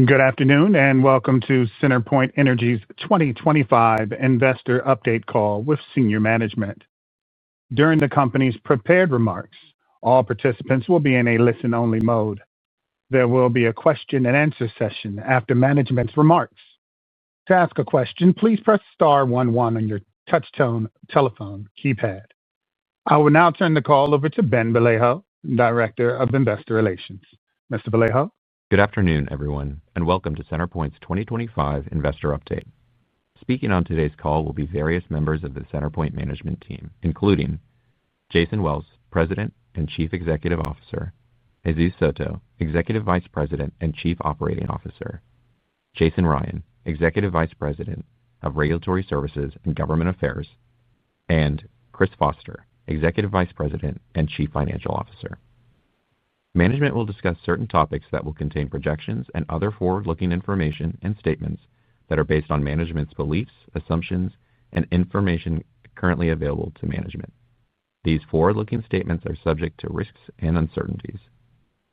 Good afternoon and welcome to CenterPoint Energy's 2025 Investor Update Call with Senior Management. During the company's prepared remarks, all participants will be in a listen-only mode. There will be a question-and-answer session after management's remarks. To ask a question, please press star 11 on your touch-tone telephone keypad. I will now turn the call over to Ben Vallejo, Director of Investor Relations. Mr. Vallejo? Good afternoon, everyone, and welcome to CenterPoint's 2025 Investor Update. Speaking on today's call will be various members of the CenterPoint management team, including Jason Wells, President and Chief Executive Officer, Jesus Soto, Executive Vice President and Chief Operating Officer, Jason Ryan, Executive Vice President of Regulatory Services and Government Affairs, and Chris Foster, Executive Vice President and Chief Financial Officer. Management will discuss certain topics that will contain projections and other forward-looking information and statements that are based on management's beliefs, assumptions, and information currently available to management. These forward-looking statements are subject to risks and uncertainties.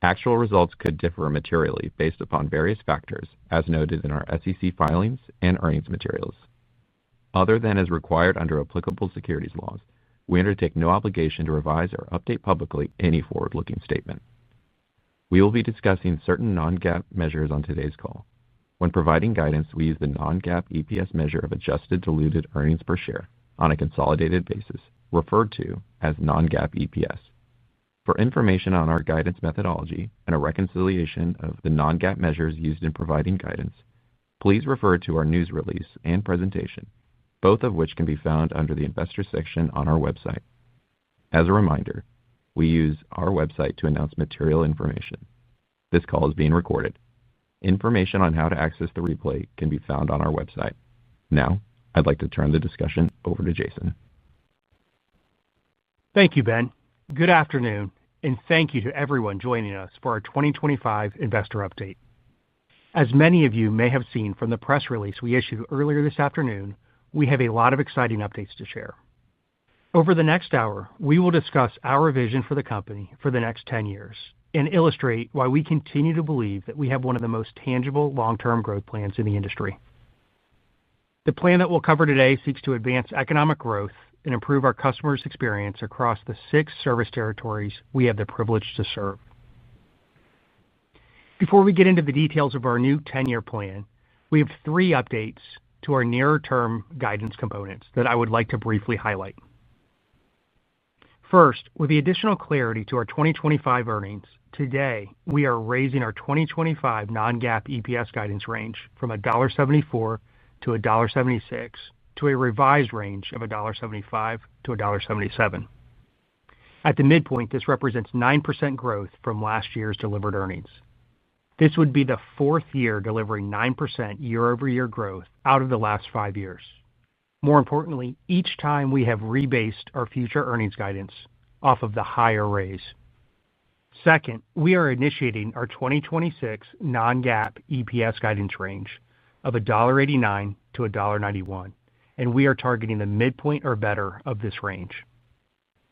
Actual results could differ materially based upon various factors, as noted in our SEC filings and earnings materials. Other than as required under applicable securities laws, we undertake no obligation to revise or update publicly any forward-looking statement. We will be discussing certain non-GAAP measures on today's call. When providing guidance, we use the non-GAAP EPS measure of adjusted diluted earnings per share on a consolidated basis, referred to as non-GAAP EPS. For information on our guidance methodology and a reconciliation of the non-GAAP measures used in providing guidance, please refer to our news release and presentation, both of which can be found under the Investor section on our website. As a reminder, we use our website to announce material information. This call is being recorded. Information on how to access the replay can be found on our website. Now, I'd like to turn the discussion over to Jason. Thank you, Ben. Good afternoon, and thank you to everyone joining us for our 2025 Investor Update. As many of you may have seen from the press release we issued earlier this afternoon, we have a lot of exciting updates to share. Over the next hour, we will discuss our vision for the company for the next 10 years and illustrate why we continue to believe that we have one of the most tangible long-term growth plans in the industry. The plan that we'll cover today seeks to advance economic growth and improve our customers' experience across the 6 service territories we have the privilege to serve. Before we get into the details of our new 10-year plan, we have 3 updates to our nearer-term guidance components that I would like to briefly highlight. First, with the additional clarity to our 2025 earnings, today we are raising our 2025 non-GAAP EPS guidance range from $1.74 to $1.76 to a revised range of $1.75 to $1.77. At the midpoint, this represents 9% growth from last year's delivered earnings. This would be the 4th year delivering 9% year-over-year growth out of the last 5 years. More importantly, each time we have rebased our future earnings guidance off of the higher raise. Second, we are initiating our 2026 non-GAAP EPS guidance range of $1.89 to $1.91, and we are targeting the midpoint or better of this range.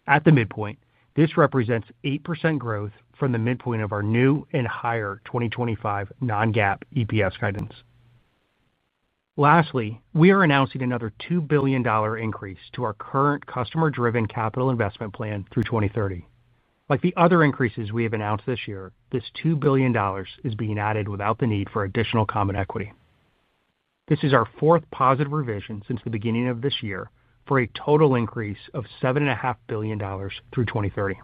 At the midpoint, this represents 8% growth from the midpoint of our new and higher 2025 non-GAAP EPS guidance. Lastly, we are announcing another $2 billion increase to our current customer-driven capital investment plan through 2030. Like the other increases we have announced this year, this $2 billion is being added without the need for additional common equity. This is our 4th positive revision since the beginning of this year for a total increase of $7.5 billion through 2030.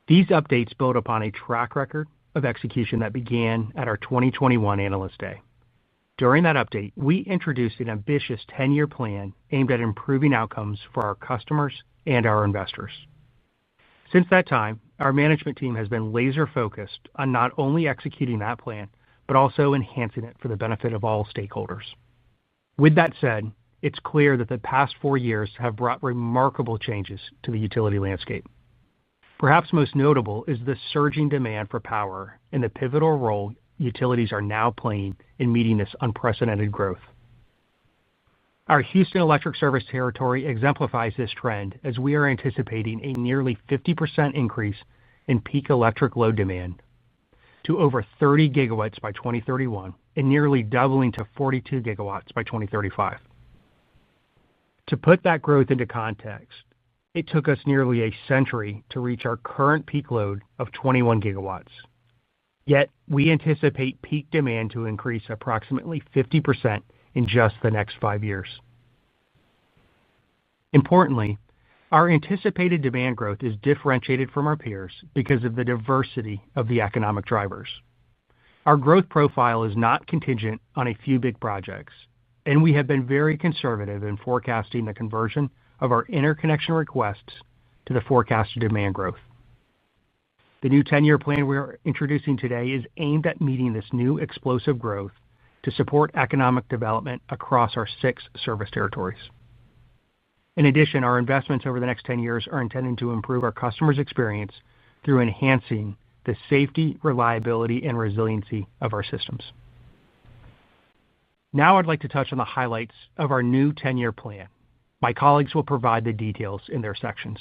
These updates build upon a track record of execution that began at our 2021 Analyst Day. During that update, we introduced an ambitious 10-year plan aimed at improving outcomes for our customers and our investors. Since that time, our management team has been laser-focused on not only executing that plan, but also enhancing it for the benefit of all stakeholders. With that said, it's clear that the past 4 years have brought remarkable changes to the utility landscape. Perhaps most notable is the surging demand for power and the pivotal role utilities are now playing in meeting this unprecedented growth. Our Houston Electric Service Territory exemplifies this trend as we are anticipating a nearly 50% increase in peak electric load demand. to over 30 gigawatts by 2031 and nearly doubling to 42 gigawatts by 2035. To put that growth into context, it took us nearly a century to reach our current peak load of 21 gigawatts. Yet, we anticipate peak demand to increase approximately 50% in just the next 5 years. Importantly, our anticipated demand growth is differentiated from our peers because of the diversity of the economic drivers. Our growth profile is not contingent on a few big projects, and we have been very conservative in forecasting the conversion of our interconnection requests to the forecasted demand growth. The new 10-year plan we are introducing today is aimed at meeting this new explosive growth to support economic development across our 6 service territories. In addition, our investments over the next 10 years are intended to improve our customers' experience through enhancing the safety, reliability, and resiliency of our systems. Now I'd like to touch on the highlights of our new 10-year plan. My colleagues will provide the details in their sections.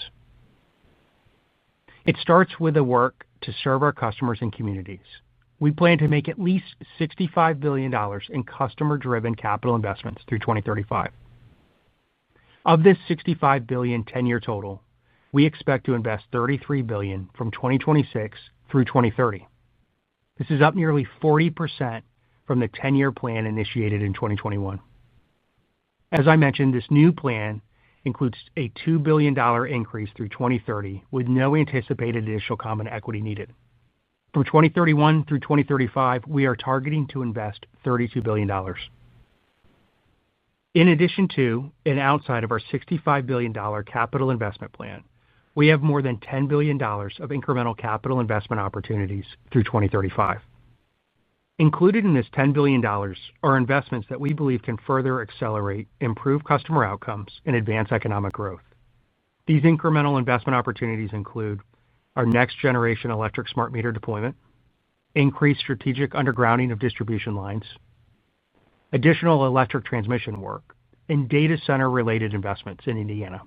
It starts with the work to serve our customers and communities. We plan to make at least $65 billion in customer-driven capital investments through 2035. Of this $65 billion 10-year total, we expect to invest $33 billion from 2026 through 2030. This is up nearly 40% from the 10-year plan initiated in 2021. As I mentioned, this new plan includes a $2 billion increase through 2030 with no anticipated additional common equity needed. From 2031 through 2035, we are targeting to invest $32 billion. In addition to and outside of our $65 billion capital investment plan, we have more than $10 billion of incremental capital investment opportunities through 2035. Included in this $10 billion are investments that we believe can further accelerate, improve customer outcomes, and advance economic growth. These incremental investment opportunities include our next-generation electric smart meter deployment, increased strategic undergrounding of distribution lines, additional electric transmission work, and data center-related investments in Indiana.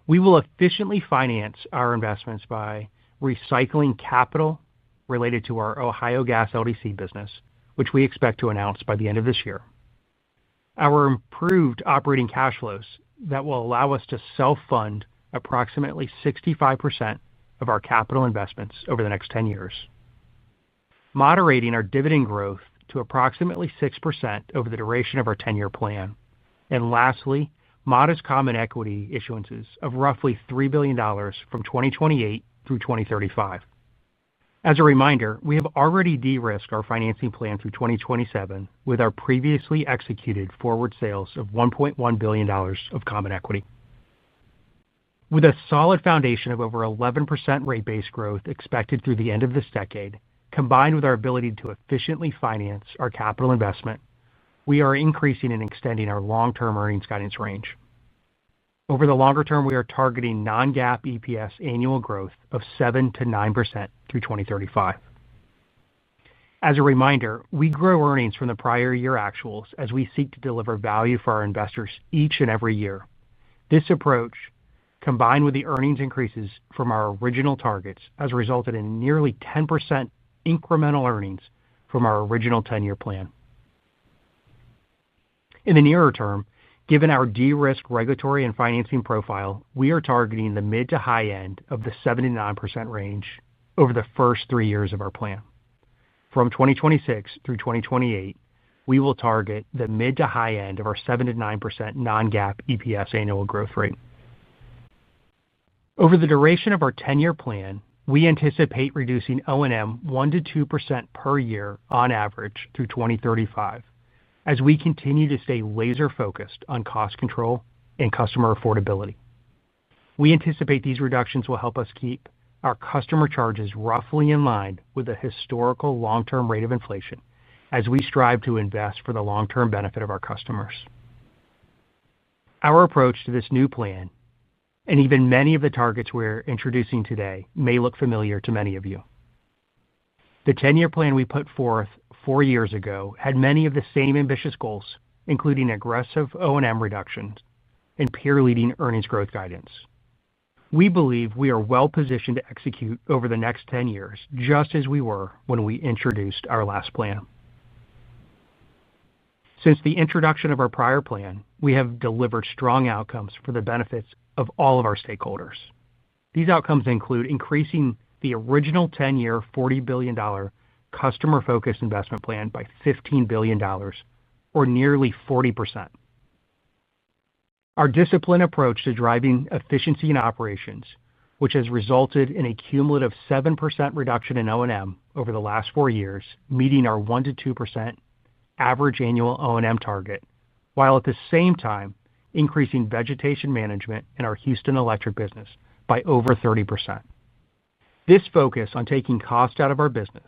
We will efficiently finance our investments by recycling capital related to our Ohio Gas LDC business, which we expect to announce by the end of this year. Our improved operating cash flows that will allow us to self-fund approximately 65% of our capital investments over the next 10 years. Moderating our dividend growth to approximately 6% over the duration of our 10-year plan. And lastly, modest common equity issuances of roughly $3 billion from 2028 through 2035. As a reminder, we have already de-risked our financing plan through 2027 with our previously executed forward sales of $1.1 billion of common equity. With a solid foundation of over 11% rate base growth expected through the end of this decade, combined with our ability to efficiently finance our capital investment, we are increasing and extending our long-term earnings guidance range. Over the longer term, we are targeting non-GAAP EPS annual growth of 7 to 9% through 2035. As a reminder, we grow earnings from the prior year actuals as we seek to deliver value for our investors each and every year. This approach, combined with the earnings increases from our original targets, has resulted in nearly 10% incremental earnings from our original 10-year plan. In the nearer term, given our de-risked regulatory and financing profile, we are targeting the mid to high end of the 7 to 9% range over the first 3 years of our plan. From 2026 through 2028, we will target the mid to high end of our 7 to 9% non-GAAP EPS annual growth rate. Over the duration of our 10-year plan, we anticipate reducing O&M 1 to 2% per year on average through 2035, as we continue to stay laser-focused on cost control and customer affordability. We anticipate these reductions will help us keep our customer charges roughly in line with the historical long-term rate of inflation as we strive to invest for the long-term benefit of our customers. Our approach to this new plan, and even many of the targets we're introducing today, may look familiar to many of you. The 10-year plan we put forth 4 years ago had many of the same ambitious goals, including aggressive O&M reductions and peer-leading earnings growth guidance. We believe we are well positioned to execute over the next 10 years, just as we were when we introduced our last plan. Since the introduction of our prior plan, we have delivered strong outcomes for the benefits of all of our stakeholders. These outcomes include increasing the original 10-year $40 billion customer-focused investment plan by $15 billion, or nearly 40%. Our disciplined approach to driving efficiency in operations, which has resulted in a cumulative 7% reduction in O&M over the last 4 years, meeting our 1-2% average annual O&M target, while at the same time increasing vegetation management in our Houston Electric business by over 30%. This focus on taking cost out of our business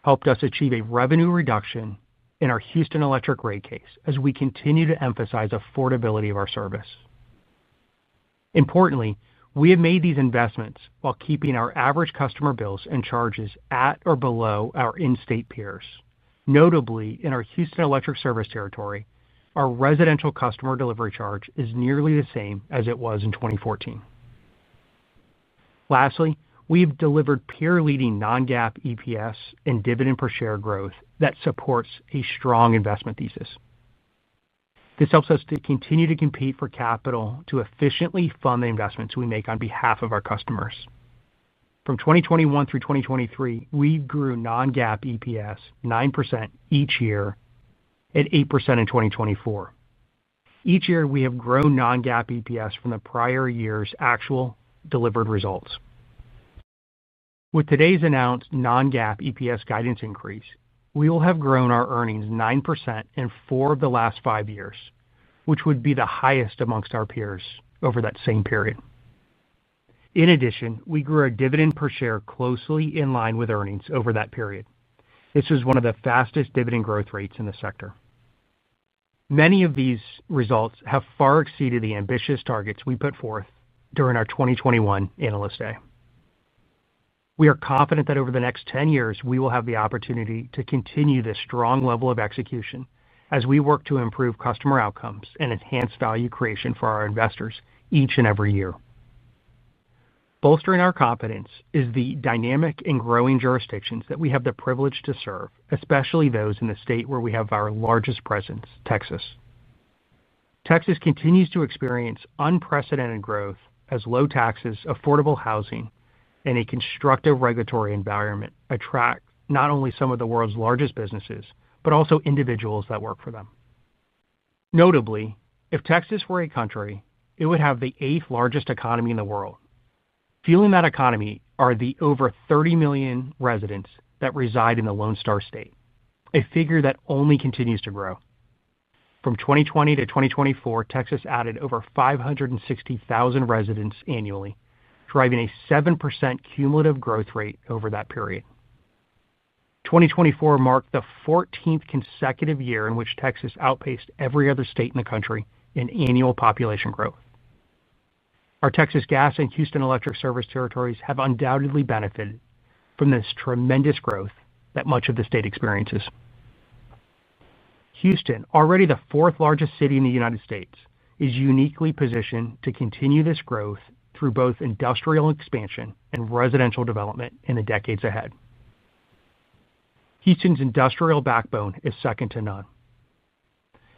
helped us achieve a revenue reduction in our Houston Electric rate case as we continue to emphasize affordability of our service. Importantly, we have made these investments while keeping our average customer bills and charges at or below our in-state peers. Notably, in our Houston Electric service territory, our residential customer delivery charge is nearly the same as it was in 2014. Lastly, we've delivered peer-leading non-GAAP EPS and dividend per share growth that supports a strong investment thesis. This helps us to continue to compete for capital to efficiently fund the investments we make on behalf of our customers. From 2021 through 2023, we grew non-GAAP EPS 9% each year and 8% in 2024. Each year, we have grown non-GAAP EPS from the prior year's actual delivered results. With today's announced non-GAAP EPS guidance increase, we will have grown our earnings 9% in 4 of the last 5 years, which would be the highest amongst our peers over that same period. In addition, we grew our dividend per share closely in line with earnings over that period. This was one of the fastest dividend growth rates in the sector. Many of these results have far exceeded the ambitious targets we put forth during our 2021 Analyst Day. We are confident that over the next 10 years, we will have the opportunity to continue this strong level of execution as we work to improve customer outcomes and enhance value creation for our investors each and every year. Bolstering our confidence is the dynamic and growing jurisdictions that we have the privilege to serve, especially those in the state where we have our largest presence, Texas. Texas continues to experience unprecedented growth as low taxes, affordable housing, and a constructive regulatory environment attract not only some of the world's largest businesses, but also individuals that work for them. Notably, if Texas were a country, it would have the 8th largest economy in the world. Fueling that economy are the over 30 million residents that reside in the Lone Star State, a figure that only continues to grow. From 2020 to 2024, Texas added over 560,000 residents annually, driving a 7% cumulative growth rate over that period. 2024 marked the 14th consecutive year in which Texas outpaced every other state in the country in annual population growth. Our Texas Gas and Houston Electric service territories have undoubtedly benefited from this tremendous growth that much of the state experiences. Houston, already the 4th largest city in the United States, is uniquely positioned to continue this growth through both industrial expansion and residential development in the decades ahead. Houston's industrial backbone is second to none.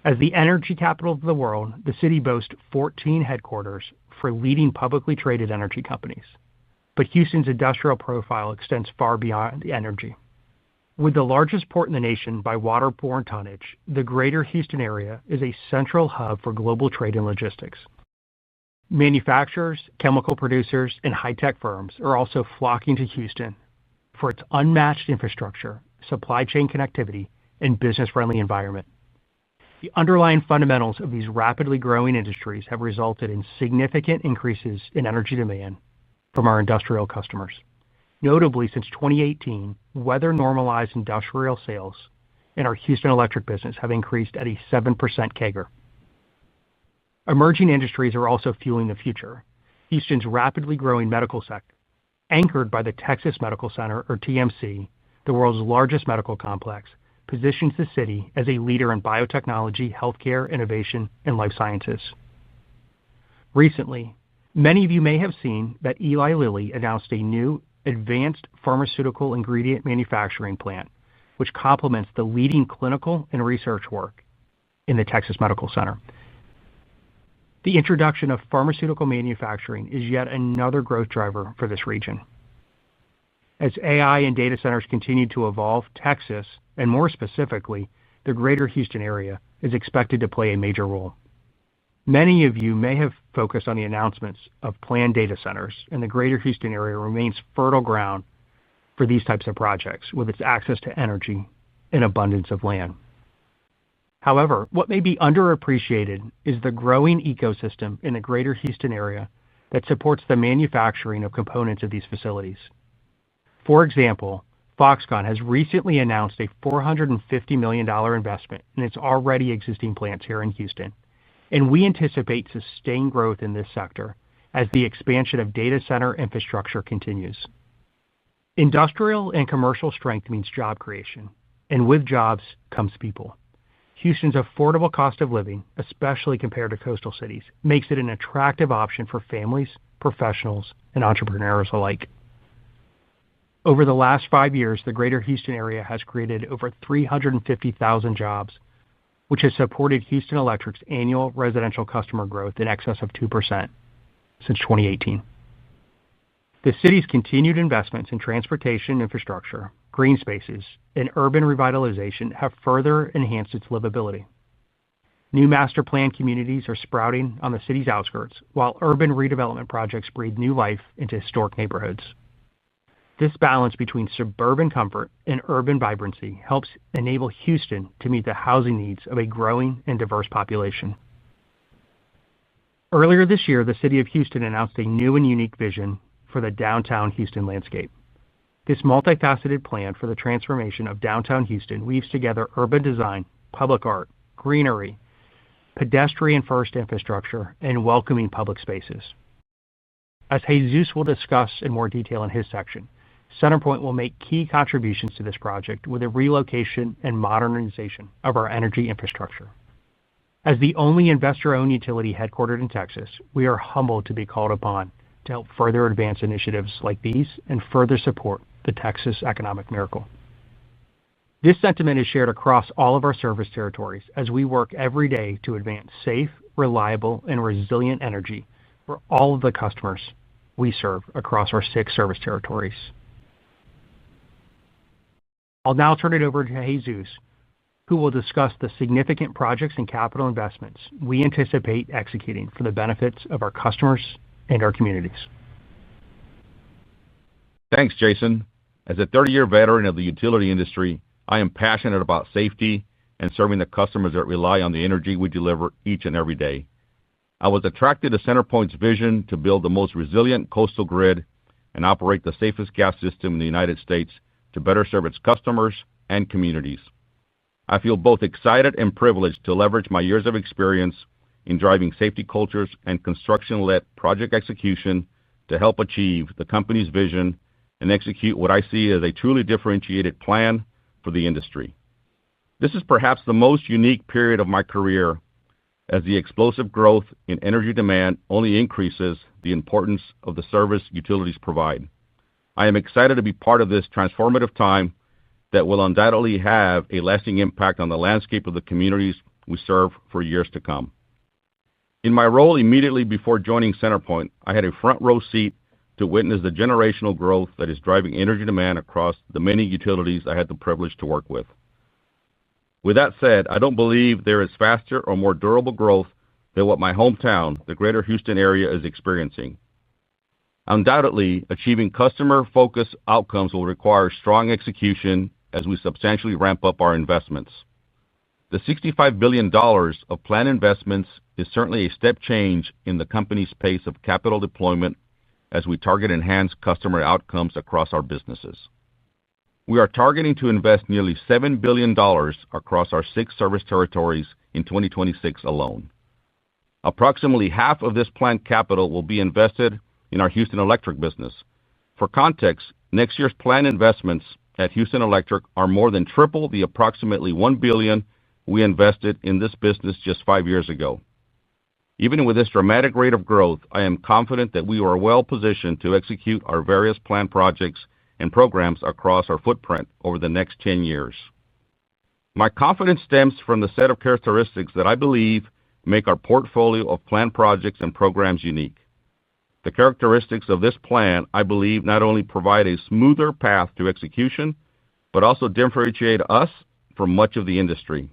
As the energy capital of the world, the city boasts 14 headquarters for leading publicly traded energy companies. But Houston's industrial profile extends far beyond the energy. With the largest port in the nation by waterborne tonnage, the greater Houston area is a central hub for global trade and logistics. Manufacturers, chemical producers, and high-tech firms are also flocking to Houston for its unmatched infrastructure, supply chain connectivity, and business-friendly environment. The underlying fundamentals of these rapidly growing industries have resulted in significant increases in energy demand from our industrial customers. Notably, since 2018, weather-normalized industrial sales in our Houston Electric business have increased at a 7% CAGR. Emerging industries are also fueling the future. Houston's rapidly growing medical sector, anchored by the Texas Medical Center, or TMC, the world's largest medical complex, positions the city as a leader in biotechnology, healthcare, innovation, and life sciences. Recently, Many of you may have seen that Eli Lilly announced a new advanced pharmaceutical ingredient manufacturing plant, which complements the leading clinical and research work in the Texas Medical Center. The introduction of pharmaceutical manufacturing is yet another growth driver for this region. As AI and data centers continue to evolve, Texas, and more specifically, the greater Houston area, is expected to play a major role. Many of you may have focused on the announcements of planned data centers, and the greater Houston area remains fertile ground for these types of projects with its access to energy and abundance of land. However, what may be underappreciated is the growing ecosystem in the greater Houston area that supports the manufacturing of components of these facilities. For example, Foxconn has recently announced a $450 million investment in its already existing plants here in Houston, and we anticipate sustained growth in this sector as the expansion of data center infrastructure continues. Industrial and commercial strength means job creation, and with jobs comes people. Houston's affordable cost of living, especially compared to coastal cities, makes it an attractive option for families, professionals, and entrepreneurs alike. Over the last 5 years, the greater Houston area has created over 350,000 jobs, which has supported Houston Electric's annual residential customer growth in excess of 2% since 2018. The city's continued investments in transportation infrastructure, green spaces, and urban revitalization have further enhanced its livability. New master plan communities are sprouting on the city's outskirts, while urban redevelopment projects breathe new life into historic neighborhoods. This balance between suburban comfort and urban vibrancy helps enable Houston to meet the housing needs of a growing and diverse population. Earlier this year, the City of Houston announced a new and unique vision for the downtown Houston landscape. This multifaceted plan for the transformation of downtown Houston weaves together urban design, public art, greenery, pedestrian-first infrastructure, and welcoming public spaces. As Jesus will discuss in more detail in his section, CenterPoint will make key contributions to this project with the relocation and modernization of our energy infrastructure. As the only investor-owned utility headquartered in Texas, we are humbled to be called upon to help further advance initiatives like these and further support the Texas economic miracle. This sentiment is shared across all of our service territories as we work every day to advance safe, reliable, and resilient energy for all of the customers we serve across our 6 service territories. I'll now turn it over to Jesus, who will discuss the significant projects and capital investments we anticipate executing for the benefits of our customers and our communities. Thanks, Jason. As a 30-year veteran of the utility industry, I am passionate about safety and serving the customers that rely on the energy we deliver each and every day. I was attracted to CenterPoint's vision to build the most resilient coastal grid and operate the safest gas system in the United States to better serve its customers and communities. I feel both excited and privileged to leverage my years of experience in driving safety cultures and construction-led project execution to help achieve the company's vision and execute what I see as a truly differentiated plan for the industry. This is perhaps the most unique period of my career, as the explosive growth in energy demand only increases the importance of the service utilities provide. I am excited to be part of this transformative time that will undoubtedly have a lasting impact on the landscape of the communities we serve for years to come. In my role immediately before joining CenterPoint, I had a front row seat to witness the generational growth that is driving energy demand across the many utilities I had the privilege to work with. With that said, I don't believe there is faster or more durable growth than what my hometown, the greater Houston area, is experiencing. Undoubtedly, achieving customer-focused outcomes will require strong execution as we substantially ramp up our investments. The $65 billion of planned investments is certainly a step change in the company's pace of capital deployment as we target enhanced customer outcomes across our businesses. We are targeting to invest nearly $7 billion across our 6 service territories in 2026 alone. Approximately half of this planned capital will be invested in our Houston Electric business. For context, next year's planned investments at Houston Electric are more than triple the approximately $1 billion we invested in this business just 5 years ago. Even with this dramatic rate of growth, I am confident that we are well positioned to execute our various planned projects and programs across our footprint over the next 10 years. My confidence stems from the set of characteristics that I believe make our portfolio of planned projects and programs unique. The characteristics of this plan, I believe, not only provide a smoother path to execution, but also differentiate us from much of the industry.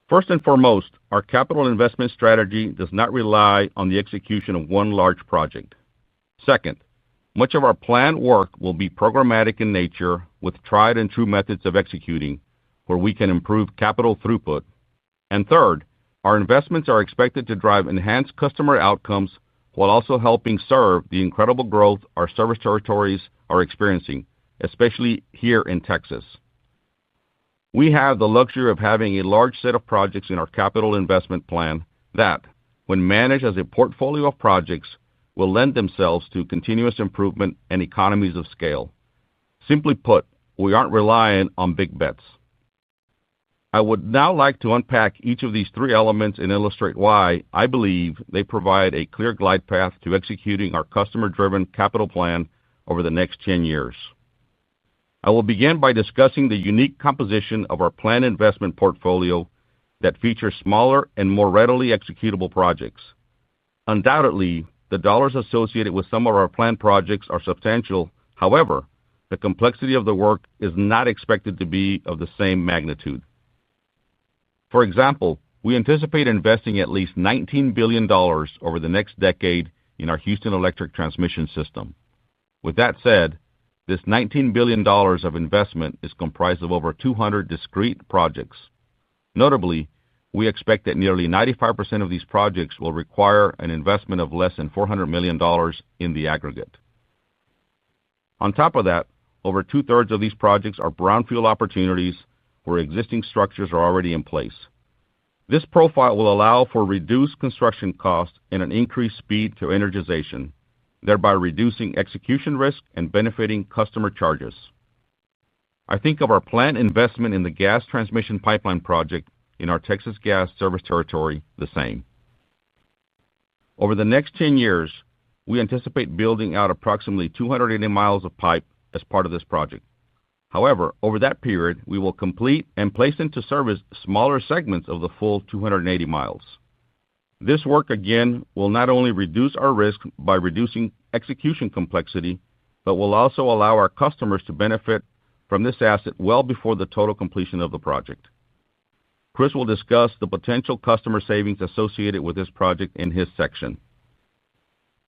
First and foremost, our capital investment strategy does not rely on the execution of one large project. Second, much of our planned work will be programmatic in nature with tried and true methods of executing, where we can improve capital throughput. And third, our investments are expected to drive enhanced customer outcomes while also helping serve the incredible growth our service territories are experiencing, especially here in Texas. We have the luxury of having a large set of projects in our capital investment plan that, when managed as a portfolio of projects, will lend themselves to continuous improvement and economies of scale. Simply put, we aren't reliant on big bets. I would now like to unpack each of these three elements and illustrate why I believe they provide a clear glide path to executing our customer-driven capital plan over the next 10 years. I will begin by discussing the unique composition of our planned investment portfolio that features smaller and more readily executable projects. Undoubtedly, the dollars associated with some of our planned projects are substantial. However, the complexity of the work is not expected to be of the same magnitude. For example, we anticipate investing at least $19 billion over the next decade in our Houston Electric transmission system. With that said, this $19 billion of investment is comprised of over 200 discrete projects. Notably, we expect that nearly 95% of these projects will require an investment of less than $400 million in the aggregate. On top of that, over two-thirds of these projects are brownfield opportunities where existing structures are already in place. This profile will allow for reduced construction costs and an increased speed to energization, thereby reducing execution risk and benefiting customer charges. I think of our planned investment in the gas transmission pipeline project in our Texas gas service territory the same. Over the next 10 years, we anticipate building out approximately 280 miles of pipe as part of this project. However, over that period, we will complete and place into service smaller segments of the full 280 miles. This work, again, will not only reduce our risk by reducing execution complexity, but will also allow our customers to benefit from this asset well before the total completion of the project. Chris will discuss the potential customer savings associated with this project in his section.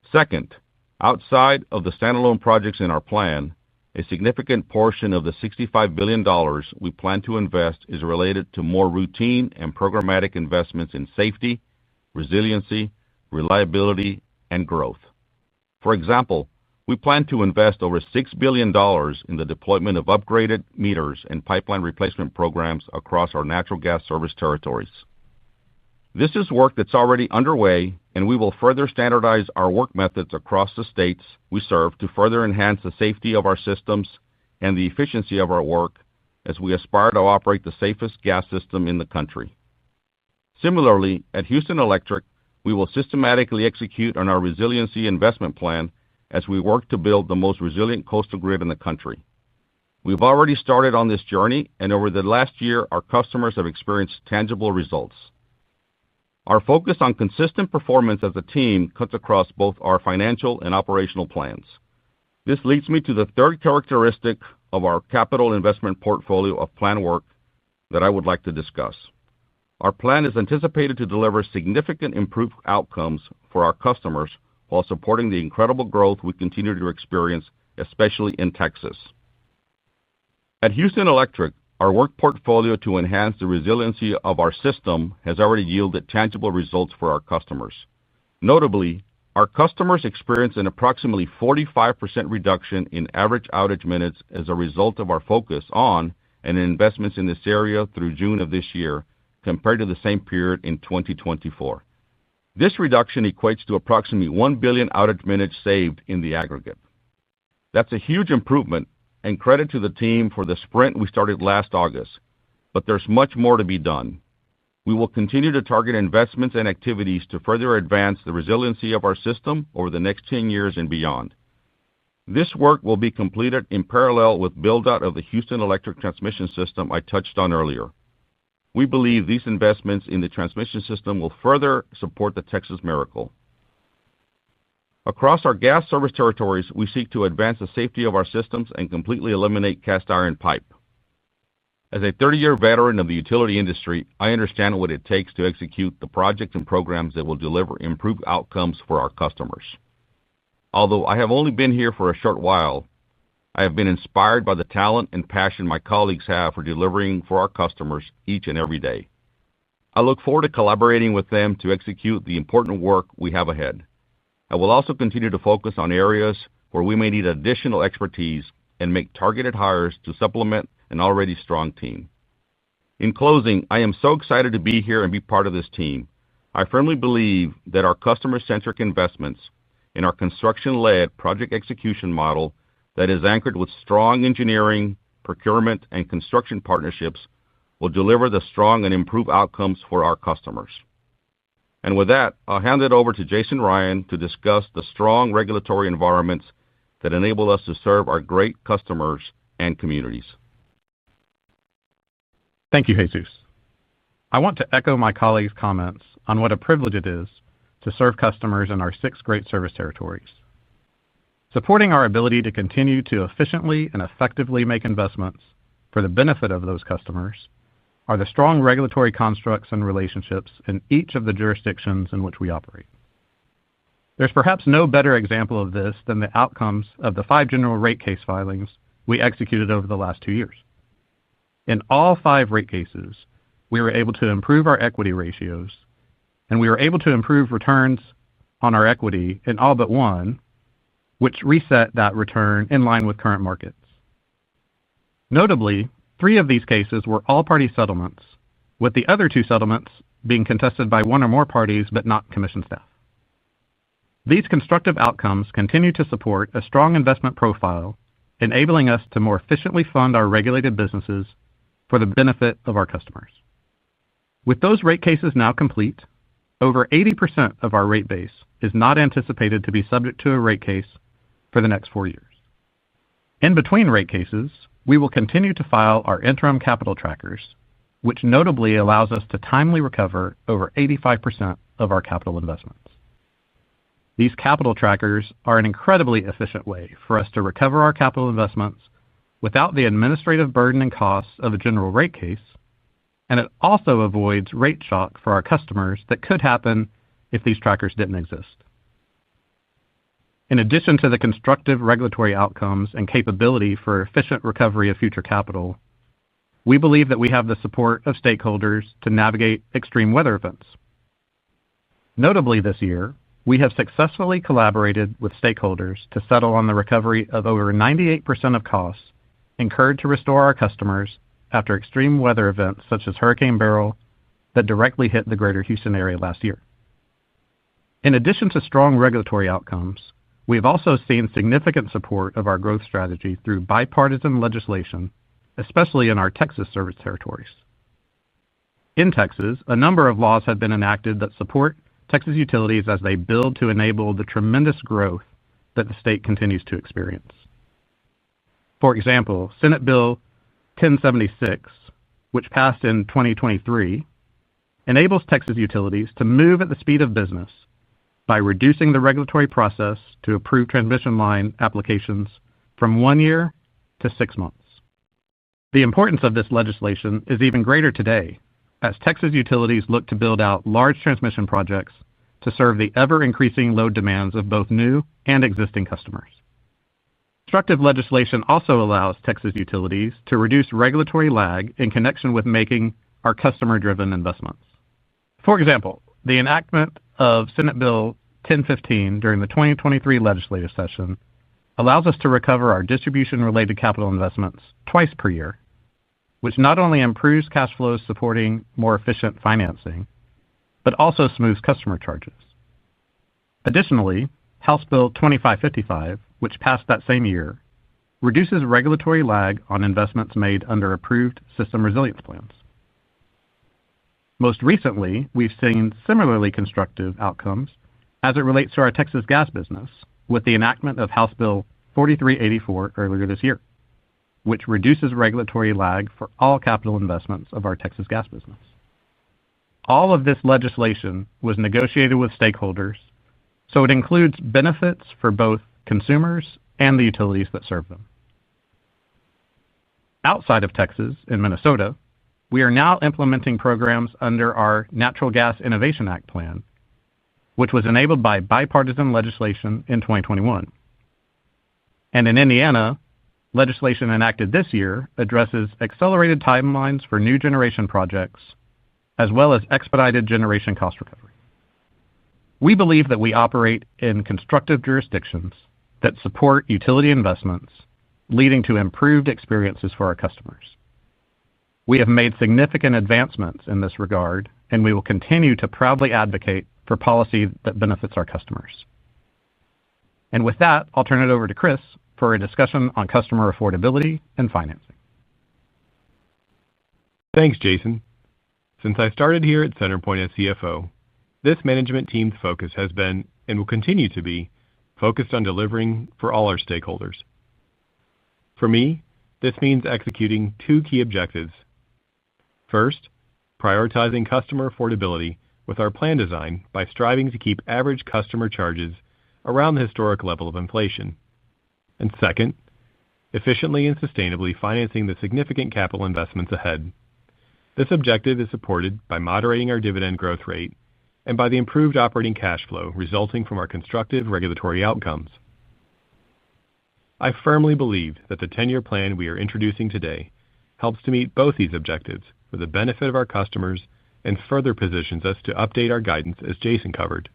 Second, outside of the standalone projects in our plan, a significant portion of the $65 billion we plan to invest is related to more routine and programmatic investments in safety, resiliency, reliability, and growth. For example, we plan to invest over $6 billion in the deployment of upgraded meters and pipeline replacement programs across our natural gas service territories. This is work that's already underway, and we will further standardize our work methods across the states we serve to further enhance the safety of our systems and the efficiency of our work as we aspire to operate the safest gas system in the country. Similarly, at Houston Electric, we will systematically execute on our resiliency investment plan as we work to build the most resilient coastal grid in the country. We've already started on this journey, and over the last year, our customers have experienced tangible results. Our focus on consistent performance as a team cuts across both our financial and operational plans. This leads me to the third characteristic of our capital investment portfolio of planned work that I would like to discuss. Our plan is anticipated to deliver significant improved outcomes for our customers while supporting the incredible growth we continue to experience, especially in Texas. At Houston Electric, our work portfolio to enhance the resiliency of our system has already yielded tangible results for our customers. Notably, our customers experienced an approximately 45% reduction in average outage minutes as a result of our focus on and investments in this area through June of this year compared to the same period in 2024. This reduction equates to approximately 1 billion outage minutes saved in the aggregate. That's a huge improvement, and credit to the team for the sprint we started last August, but there's much more to be done. We will continue to target investments and activities to further advance the resiliency of our system over the next 10 years and beyond. This work will be completed in parallel with build-out of the Houston Electric Transmission System I touched on earlier. We believe these investments in the transmission system will further support the Texas miracle. Across our gas service territories, we seek to advance the safety of our systems and completely eliminate cast iron pipe. As a 30-year veteran of the utility industry, I understand what it takes to execute the projects and programs that will deliver improved outcomes for our customers. Although I have only been here for a short while, I have been inspired by the talent and passion my colleagues have for delivering for our customers each and every day. I look forward to collaborating with them to execute the important work we have ahead. I will also continue to focus on areas where we may need additional expertise and make targeted hires to supplement an already strong team. In closing, I am so excited to be here and be part of this team. I firmly believe that our customer-centric investments in our construction-led project execution model that is anchored with strong engineering, procurement, and construction partnerships will deliver the strong and improved outcomes for our customers. And with that, I'll hand it over to Jason Ryan to discuss the strong regulatory environments that enable us to serve our great customers and communities. Thank you, Jesus. I want to echo my colleagues' comments on what a privilege it is to serve customers in our 6 great service territories. Supporting our ability to continue to efficiently and effectively make investments for the benefit of those customers are the strong regulatory constructs and relationships in each of the jurisdictions in which we operate. There's perhaps no better example of this than the outcomes of the 5 general rate case filings we executed over the last 2 years. In all 5 rate cases, we were able to improve our equity ratios, and we were able to improve returns on our equity in all but one, which reset that return in line with current markets. Notably, 3 of these cases were all-party settlements, with the other 2 settlements being contested by 1 or more parties but not commission staff. These constructive outcomes continue to support a strong investment profile, enabling us to more efficiently fund our regulated businesses for the benefit of our customers. With those rate cases now complete, over 80% of our rate base is not anticipated to be subject to a rate case for the next 4 years. In between rate cases, we will continue to file our interim capital trackers, which notably allows us to timely recover over 85% of our capital investments. These capital trackers are an incredibly efficient way for us to recover our capital investments without the administrative burden and costs of a general rate case, and it also avoids rate shock for our customers that could happen if these trackers didn't exist. In addition to the constructive regulatory outcomes and capability for efficient recovery of future capital, we believe that we have the support of stakeholders to navigate extreme weather events. Notably this year, we have successfully collaborated with stakeholders to settle on the recovery of over 98% of costs incurred to restore our customers after extreme weather events such as Hurricane Beryl that directly hit the greater Houston area last year. In addition to strong regulatory outcomes, we have also seen significant support of our growth strategy through bipartisan legislation, especially in our Texas service territories. In Texas, a number of laws have been enacted that support Texas utilities as they build to enable the tremendous growth that the state continues to experience. For example, Senate Bill 1076, which passed in 2023, enables Texas utilities to move at the speed of business by reducing the regulatory process to approve transmission line applications from 1 year to 6 months. The importance of this legislation is even greater today, as Texas utilities look to build out large transmission projects to serve the ever-increasing load demands of both new and existing customers. Constructive legislation also allows Texas utilities to reduce regulatory lag in connection with making our customer-driven investments. For example, the enactment of Senate Bill 1015 during the 2023 legislative session allows us to recover our distribution-related capital investments twice per year, which not only improves cash flows supporting more efficient financing, but also smooths customer charges. Additionally, House Bill 2555, which passed that same year, reduces regulatory lag on investments made under approved system resilience plans. Most recently, we've seen similarly constructive outcomes as it relates to our Texas gas business with the enactment of House Bill 4384 earlier this year, which reduces regulatory lag for all capital investments of our Texas gas business. All of this legislation was negotiated with stakeholders, so it includes benefits for both consumers and the utilities that serve them. Outside of Texas, in Minnesota, we are now implementing programs under our Natural Gas Innovation Act plan, which was enabled by bipartisan legislation in 2021. And in Indiana, legislation enacted this year addresses accelerated timelines for new generation projects, as well as expedited generation cost recovery. We believe that we operate in constructive jurisdictions that support utility investments, leading to improved experiences for our customers. We have made significant advancements in this regard, and we will continue to proudly advocate for policy that benefits our customers. And with that, I'll turn it over to Chris for a discussion on customer affordability and financing. Thanks, Jason. Since I started here at CenterPoint as CFO, this management team's focus has been, and will continue to be, focused on delivering for all our stakeholders. For me, this means executing two key objectives. First, prioritizing customer affordability with our plan design by striving to keep average customer charges around the historic level of inflation. And second, efficiently and sustainably financing the significant capital investments ahead. This objective is supported by moderating our dividend growth rate and by the improved operating cash flow resulting from our constructive regulatory outcomes. I firmly believe that the 10-year plan we are introducing today helps to meet both these objectives for the benefit of our customers and further positions us to update our guidance as Jason covered.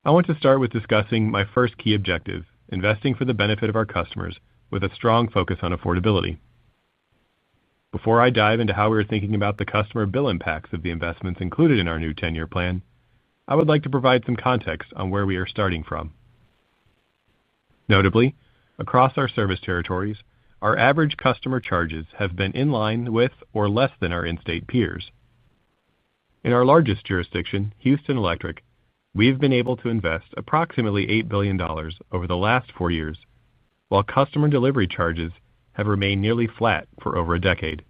I want to start with discussing my first key objective, investing for the benefit of our customers with a strong focus on affordability. Before I dive into how we are thinking about the customer bill impacts of the investments included in our new 10-year plan, I would like to provide some context on where we are starting from. Notably, across our service territories, our average customer charges have been in line with or less than our in-state peers. In our largest jurisdiction, Houston Electric, we have been able to invest approximately $8 billion over the last 4 years, while customer delivery charges have remained nearly flat for over a decade.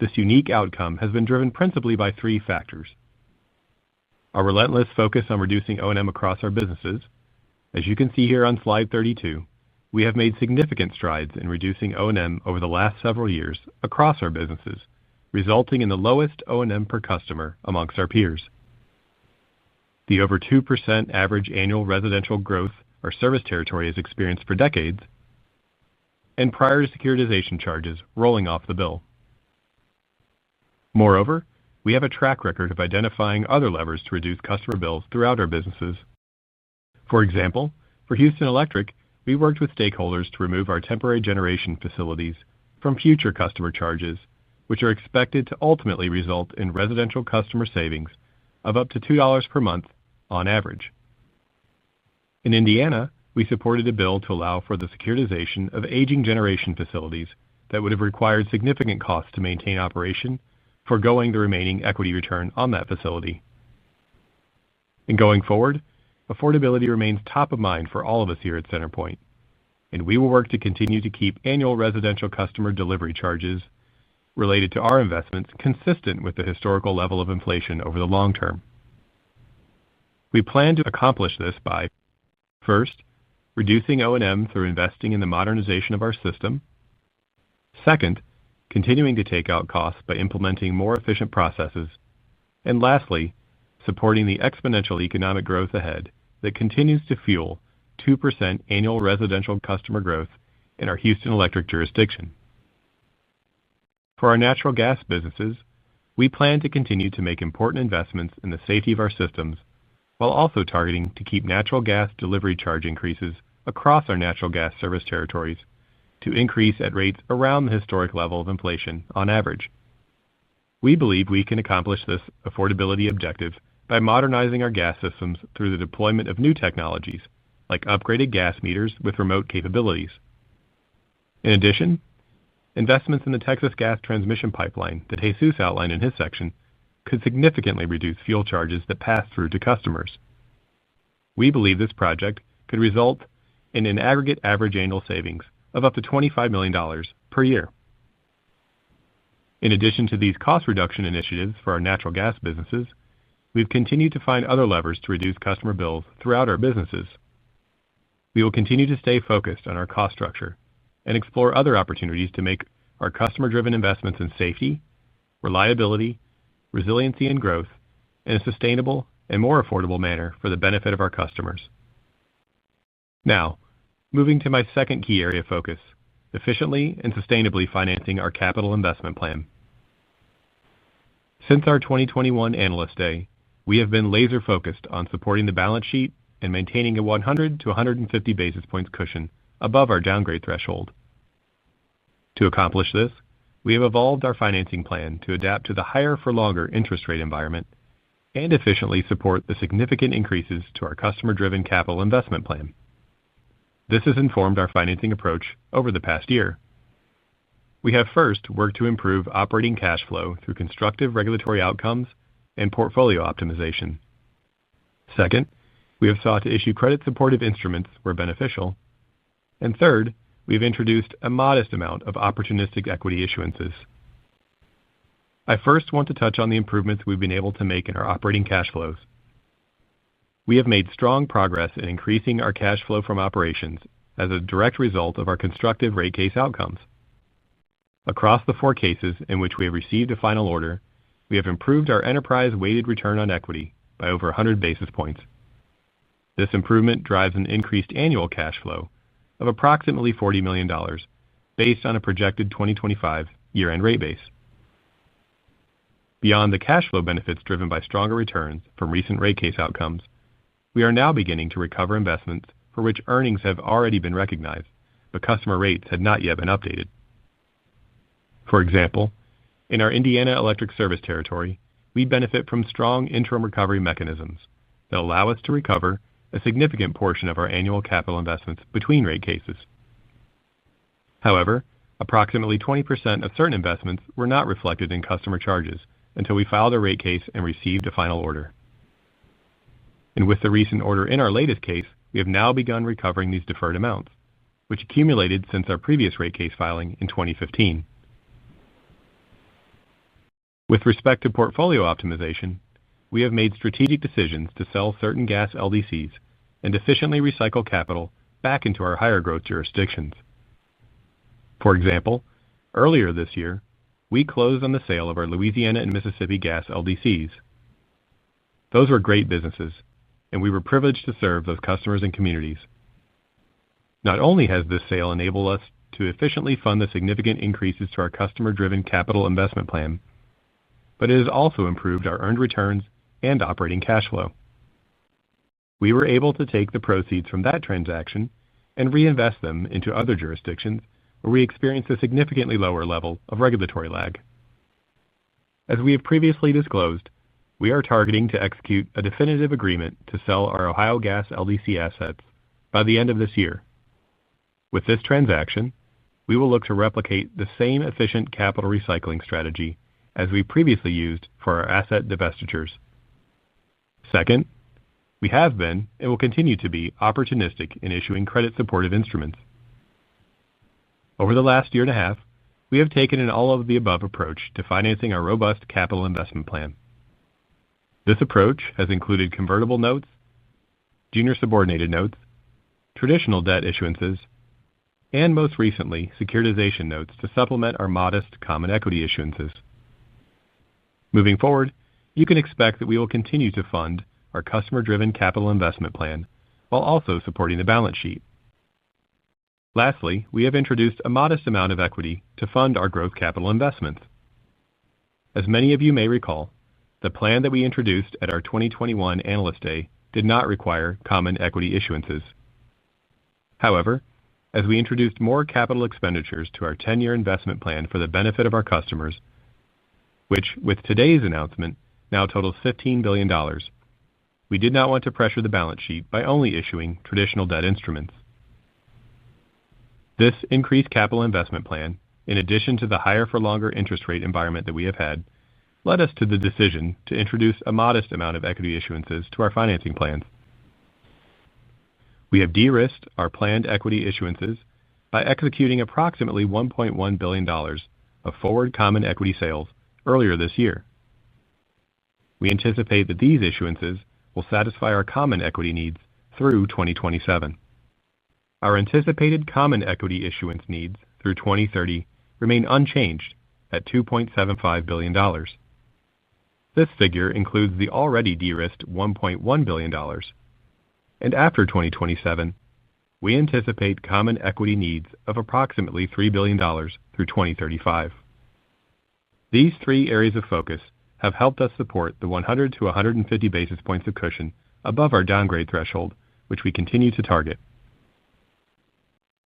This unique outcome has been driven principally by three factors. Our relentless focus on reducing O&M across our businesses. As you can see here on slide 32, we have made significant strides in reducing O&M over the last several years across our businesses, resulting in the lowest O&M per customer amongst our peers. The over 2% average annual residential growth our service territory has experienced for decades, and prior to securitization charges rolling off the bill. Moreover, we have a track record of identifying other levers to reduce customer bills throughout our businesses. For example, for Houston Electric, we worked with stakeholders to remove our temporary generation facilities from future customer charges, which are expected to ultimately result in residential customer savings of up to $2 per month on average. In Indiana, we supported a bill to allow for the securitization of aging generation facilities that would have required significant costs to maintain operation, foregoing the remaining equity return on that facility. And going forward, affordability remains top of mind for all of us here at CenterPoint, and we will work to continue to keep annual residential customer delivery charges related to our investments consistent with the historical level of inflation over the long term. We plan to accomplish this by, first, reducing O&M through investing in the modernization of our system. Second, continuing to take out costs by implementing more efficient processes. And lastly, supporting the exponential economic growth ahead that continues to fuel 2% annual residential customer growth in our Houston Electric jurisdiction. For our natural gas businesses, we plan to continue to make important investments in the safety of our systems, while also targeting to keep natural gas delivery charge increases across our natural gas service territories to increase at rates around the historic level of inflation on average. We believe we can accomplish this affordability objective by modernizing our gas systems through the deployment of new technologies, like upgraded gas meters with remote capabilities. In addition, investments in the Texas gas transmission pipeline that Jesus outlined in his section could significantly reduce fuel charges that pass through to customers. We believe this project could result in an aggregate average annual savings of up to $25 million per year. In addition to these cost reduction initiatives for our natural gas businesses, we've continued to find other levers to reduce customer bills throughout our businesses. We will continue to stay focused on our cost structure and explore other opportunities to make our customer-driven investments in safety, reliability, resiliency, and growth in a sustainable and more affordable manner for the benefit of our customers. Now, moving to my second key area of focus, efficiently and sustainably financing our capital investment plan. Since our 2021 Analyst Day, we have been laser-focused on supporting the balance sheet and maintaining a 100 to 150 basis points cushion above our downgrade threshold. To accomplish this, we have evolved our financing plan to adapt to the higher-for-longer interest rate environment and efficiently support the significant increases to our customer-driven capital investment plan. This has informed our financing approach over the past year. We have first worked to improve operating cash flow through constructive regulatory outcomes and portfolio optimization. Second, we have sought to issue credit-supportive instruments where beneficial. And third, we have introduced a modest amount of opportunistic equity issuances. I first want to touch on the improvements we've been able to make in our operating cash flows. We have made strong progress in increasing our cash flow from operations as a direct result of our constructive rate case outcomes. Across the 4 cases in which we have received a final order, we have improved our enterprise weighted return on equity by over 100 basis points. This improvement drives an increased annual cash flow of approximately $40 million based on a projected 2025 year-end rate base. Beyond the cash flow benefits driven by stronger returns from recent rate case outcomes, we are now beginning to recover investments for which earnings have already been recognized, but customer rates had not yet been updated. For example, in our Indiana electric service territory, we benefit from strong interim recovery mechanisms that allow us to recover a significant portion of our annual capital investments between rate cases. However, approximately 20% of certain investments were not reflected in customer charges until we filed a rate case and received a final order. And with the recent order in our latest case, we have now begun recovering these deferred amounts, which accumulated since our previous rate case filing in 2015. With respect to portfolio optimization, we have made strategic decisions to sell certain gas LDCs and efficiently recycle capital back into our higher growth jurisdictions. For example, earlier this year, we closed on the sale of our Louisiana and Mississippi gas LDCs. Those were great businesses, and we were privileged to serve those customers and communities. Not only has this sale enabled us to efficiently fund the significant increases to our customer-driven capital investment plan, but it has also improved our earned returns and operating cash flow. We were able to take the proceeds from that transaction and reinvest them into other jurisdictions where we experienced a significantly lower level of regulatory lag. As we have previously disclosed, we are targeting to execute a definitive agreement to sell our Ohio Gas LDC assets by the end of this year. With this transaction, we will look to replicate the same efficient capital recycling strategy as we previously used for our asset divestitures. Second, we have been and will continue to be opportunistic in issuing credit-supportive instruments. Over the last year and a half, we have taken an all-of-the-above approach to financing our robust capital investment plan. This approach has included convertible notes, junior subordinated notes, traditional debt issuances, and most recently, securitization notes to supplement our modest common equity issuances. Moving forward, you can expect that we will continue to fund our customer-driven capital investment plan while also supporting the balance sheet. Lastly, we have introduced a modest amount of equity to fund our growth capital investments. As many of you may recall, the plan that we introduced at our 2021 Analyst Day did not require common equity issuances. However, as we introduced more capital expenditures to our 10-year investment plan for the benefit of our customers, which, with today's announcement, now totals $15 billion, we did not want to pressure the balance sheet by only issuing traditional debt instruments. This increased capital investment plan in addition to the higher-for-longer interest rate environment that we have had, led us to the decision to introduce a modest amount of equity issuances to our financing plans. We have de-risked our planned equity issuances by executing approximately $1.1 billion of forward common equity sales earlier this year. We anticipate that these issuances will satisfy our common equity needs through 2027. Our anticipated common equity issuance needs through 2030 remain unchanged at $2.75 billion. This figure includes the already de-risked $1.1 billion. And after 2027, we anticipate common equity needs of approximately $3 billion through 2035. These three areas of focus have helped us support the 100 to 150 basis points of cushion above our downgrade threshold, which we continue to target.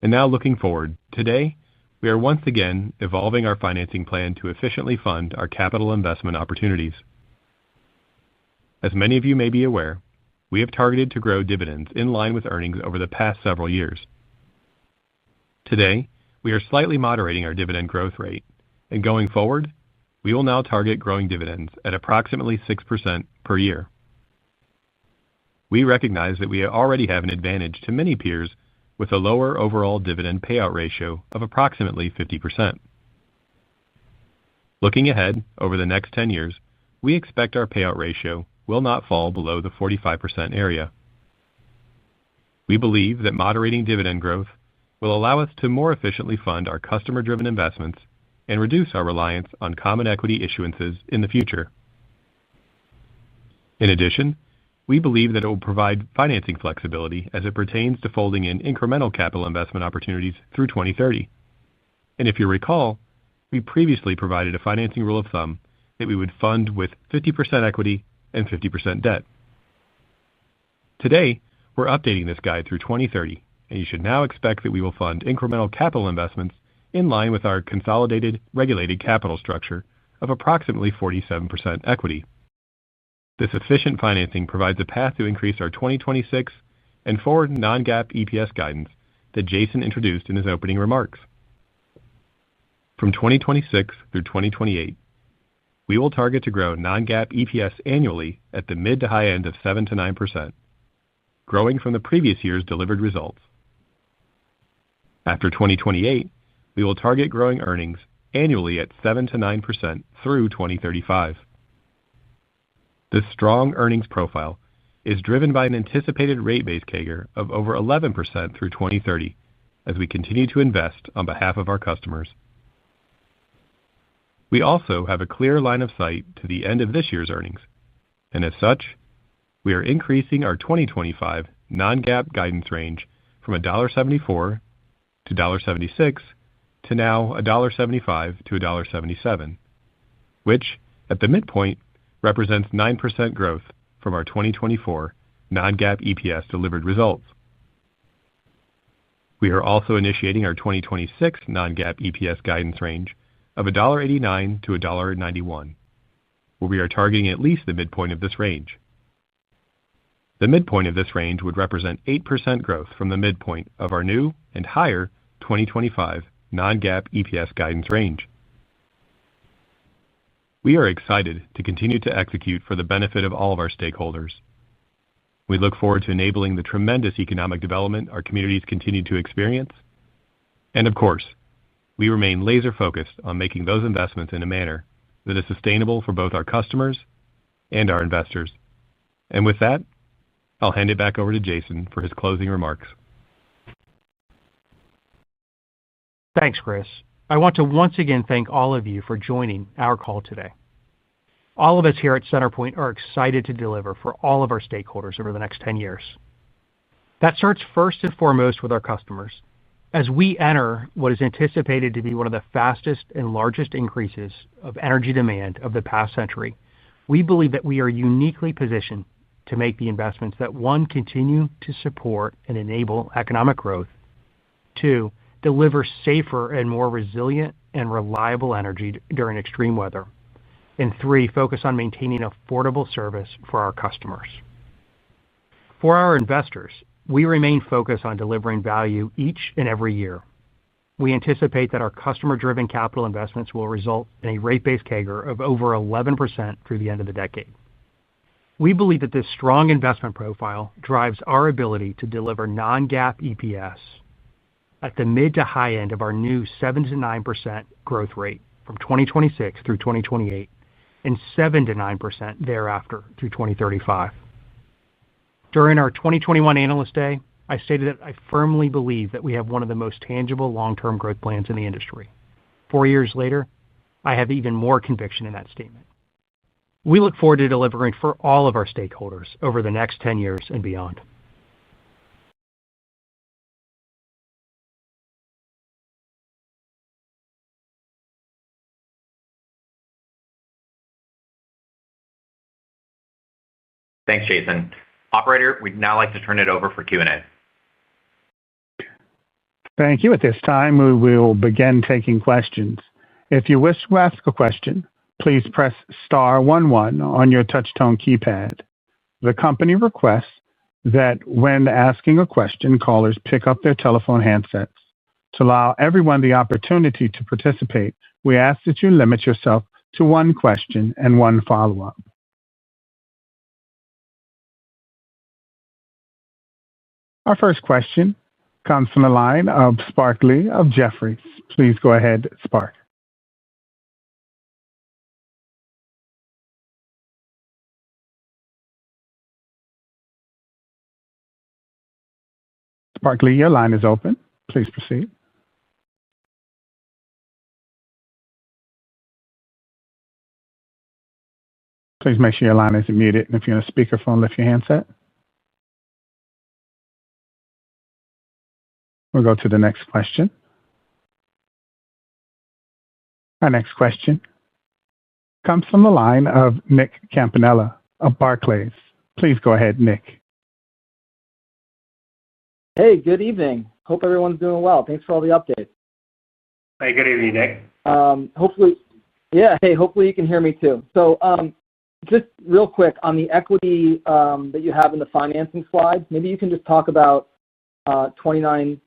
And now looking forward, today, we are once again evolving our financing plan to efficiently fund our capital investment opportunities. As many of you may be aware, we have targeted to grow dividends in line with earnings over the past several years. Today, we are slightly moderating our dividend growth rate, and going forward, we will now target growing dividends at approximately 6% per year. We recognize that we already have an advantage to many peers with a lower overall dividend payout ratio of approximately 50%. Looking ahead over the next 10 years, we expect our payout ratio will not fall below the 45% area. We believe that moderating dividend growth will allow us to more efficiently fund our customer-driven investments and reduce our reliance on common equity issuances in the future. In addition, we believe that it will provide financing flexibility as it pertains to folding in incremental capital investment opportunities through 2030. And if you recall, we previously provided a financing rule of thumb that we would fund with 50% equity and 50% debt. Today, we're updating this guide through 2030, and you should now expect that we will fund incremental capital investments in line with our consolidated regulated capital structure of approximately 47% equity. This efficient financing provides a path to increase our 2026 and forward non-GAAP EPS guidance that Jason introduced in his opening remarks. From 2026 through 2028, we will target to grow non-GAAP EPS annually at the mid to high end of 7 to 9%, growing from the previous year's delivered results. After 2028, we will target growing earnings annually at 7 to 9% through 2035. This strong earnings profile is driven by an anticipated rate base CAGR of over 11% through 2030 as we continue to invest on behalf of our customers. We also have a clear line of sight to the end of this year's earnings, and as such, we are increasing our 2025 non-GAAP guidance range from $1.74 to $1.76 to now $1.75 to $1.77, which, at the midpoint, represents 9% growth from our 2024 non-GAAP EPS delivered results. We are also initiating our 2026 non-GAAP EPS guidance range of $1.89 to $1.91, where we are targeting at least the midpoint of this range. The midpoint of this range would represent 8% growth from the midpoint of our new and higher 2025 non-GAAP EPS guidance range. We are excited to continue to execute for the benefit of all of our stakeholders. We look forward to enabling the tremendous economic development our communities continue to experience. And of course, we remain laser-focused on making those investments in a manner that is sustainable for both our customers and our investors. And with that, I'll hand it back over to Jason for his closing remarks. Thanks, Chris. I want to once again thank all of you for joining our call today. All of us here at CenterPoint are excited to deliver for all of our stakeholders over the next 10 years. That starts first and foremost with our customers. As we enter what is anticipated to be one of the fastest and largest increases of energy demand of the past century, we believe that we are uniquely positioned to make the investments that, one, continue to support and enable economic growth, two, deliver safer and more resilient and reliable energy during extreme weather, and three, focus on maintaining affordable service for our customers. For our investors, we remain focused on delivering value each and every year. We anticipate that our customer-driven capital investments will result in a rate-based CAGR of over 11% through the end of the decade. We believe that this strong investment profile drives our ability to deliver non-GAAP EPS at the mid to high end of our new 7-9% growth rate from 2026 through 2028 and 7-9% thereafter through 2035. During our 2021 Analyst Day, I stated that I firmly believe that we have one of the most tangible long-term growth plans in the industry. 4 years later, I have even more conviction in that statement. We look forward to delivering for all of our stakeholders over the next 10 years and beyond. Thanks, Jason. Operator, we'd now like to turn it over for Q&A. Thank you. At this time, we will begin taking questions. If you wish to ask a question, please press star 11 on your touch-tone keypad. The company requests that when asking a question, callers pick up their telephone handsets. To allow everyone the opportunity to participate, we ask that you limit yourself to one question and one follow-up. Our first question comes from the line of Spark Lee of Jefferies. Please go ahead, Spark. Spark Lee, your line is open. Please proceed. Please make sure your line isn't muted, and if you're on a speakerphone, lift your handset. We'll go to the next question. Our next question comes from the line of Nick Campanella of Barclays. Please go ahead, Nick. Hey, good evening. Hope everyone's doing well. Thanks for all the updates. Hey, good evening, Nick. Hopefully you can hear me too. So just real quick on the equity that you have in the financing slides, maybe you can just talk about 28,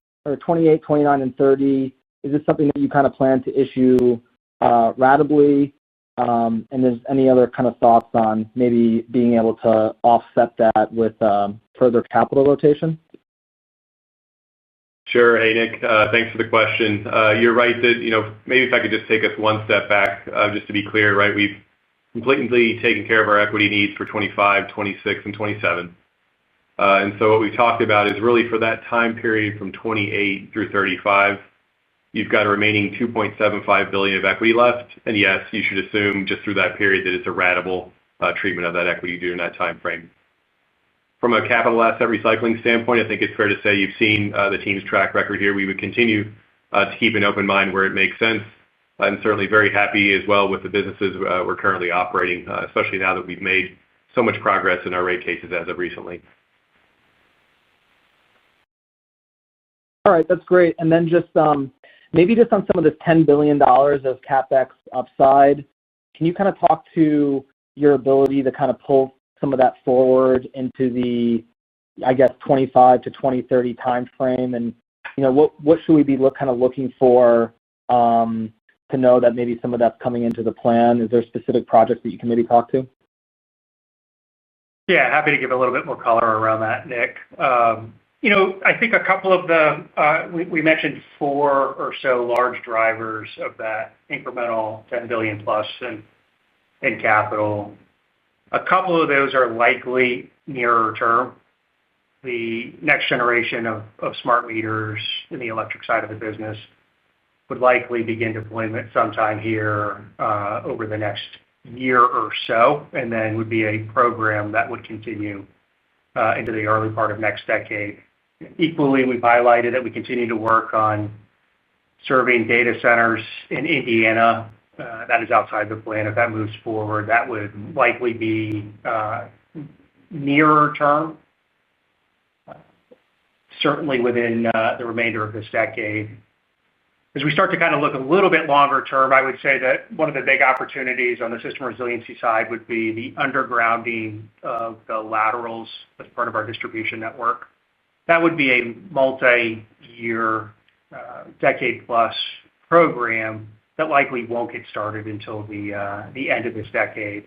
29, and 30. Is this something that you kind of plan to issue ratably? And there's any other kind of thoughts on maybe being able to offset that with further capital rotation? Sure. Hey, Nick, thanks for the question. You're right that, maybe if I could just take us one step back, just to be clear, right? We've completely taken care of our equity needs for 25, 26, and 27. And so what we talked about is really for that time period from 28 through 35, you've got a remaining $2.75 billion of equity left. And yes, you should assume just through that period that it's a ratable treatment of that equity during that time frame. From a capital asset recycling standpoint, I think it's fair to say you've seen the team's track record here. We would continue to keep an open mind where it makes sense. I'm certainly very happy as well with the businesses we're currently operating, especially now that we've made so much progress in our rate cases as of recently. All right, that's great. And then just maybe just on some of this $10 billion of CapEx upside, can you kind of talk to your ability to kind of pull some of that forward into the, I guess, 25 to 2030 timeframe? And what should we be looking for to know that maybe some of that's coming into the plan? Is there specific projects that you can maybe talk to? Yeah, happy to give a little bit more color around that, Nick. I think a couple of we mentioned 4 or so large drivers of that incremental $10 billion plus in capital. A couple of those are likely nearer term. The next generation of smart meters in the electric side of the business would likely begin deployment sometime here over the next year or so, and then would be a program that would continue into the early part of next decade. Equally, we've highlighted that we continue to work on serving data centers in Indiana. That is outside the plan. If that moves forward, that would likely be nearer term, certainly within the remainder of this decade. As we start to kind of look a little bit longer term, I would say that one of the big opportunities on the system resiliency side would be the undergrounding of the laterals as part of our distribution network. That would be a multi-year decade-plus program that likely won't get started until the end of this decade.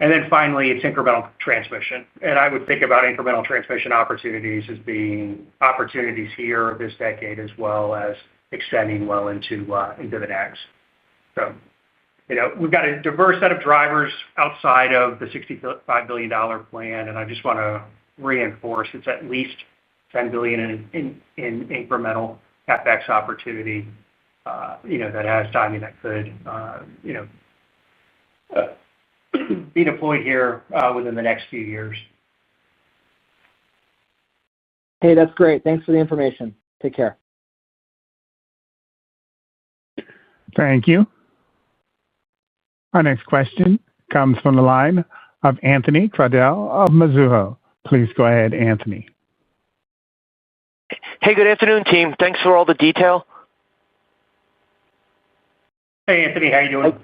And then finally, it's incremental transmission. And I would think about incremental transmission opportunities as being opportunities here this decade as well as extending well into the next. So, we've got a diverse set of drivers outside of the $65 billion plan, and I just want to reinforce it's at least $10 billion in incremental CapEx opportunity, that has timing that could, be deployed here within the next few years. Hey, that's great. Thanks for the information. Take care. Thank you. Our next question comes from the line of Anthony Crowdell of Mizuho. Please go ahead, Anthony. Hey, good afternoon, team. Thanks for all the detail. Hey, Anthony, how you doing?